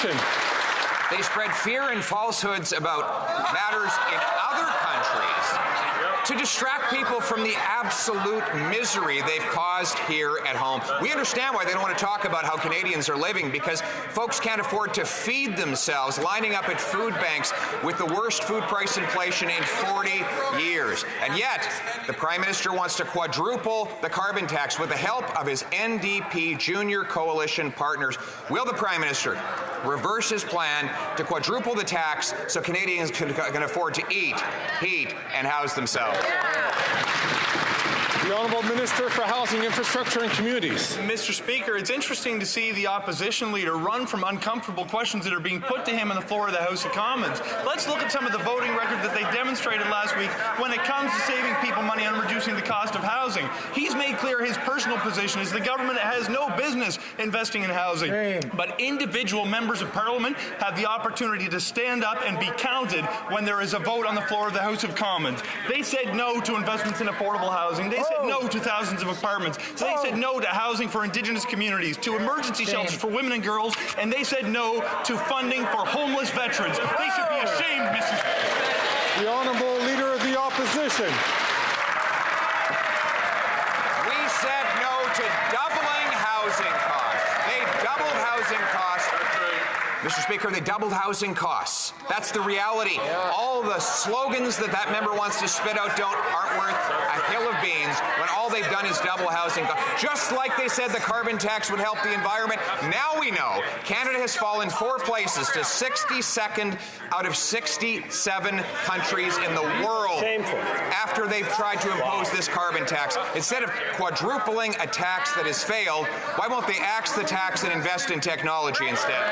opposition. They spread fear and falsehoods about matters in other countries to distract people from the absolute misery they've caused here at home. We understand why they don't want to talk about how Canadians are living, because folks can't afford to feed themselves, lining up at food banks with the worst food price inflation in 40 years. And yet, the Prime Minister wants to quadruple the carbon tax with the help of his NDP junior coalition partners. Will the Prime Minister reverse his plan to quadruple the tax so Canadians can afford to eat, heat, and house themselves? The Honourable Minister for Housing, Infrastructure and Communities. Mr. Speaker, it's interesting to see the opposition leader run from uncomfortable questions that are being put to him on the floor of the House of Commons. Let's look at some of the voting record that they demonstrated last week when it comes to saving people money on reducing the cost of housing. He's made clear his personal position is the government has no business investing in housing. But individual members of Parliament have the opportunity to stand up and be counted when there is a vote on the floor of the House of Commons. They said no to investments in affordable housing. They said no to thousands of apartments. So they said no to housing for Indigenous communities, to emergency shelters for women and girls, and they said no to funding for homeless veterans. They should be ashamed, Mr. Speaker. The Honourable Leader of the Opposition. We said no to doubling housing costs. They doubled housing costs. Mr. Speaker, they doubled housing costs. That's the reality. All the slogans that member wants to spit out aren't worth a hill of beans when all they've done is double housing costs. Just like they said the carbon tax would help the environment, now we know Canada has fallen 4 places to 62nd out of 67 countries in the world. Shameful. After they've tried to impose this carbon tax. Instead of quadrupling a tax that has failed, why won't they axe the tax and invest in technology instead?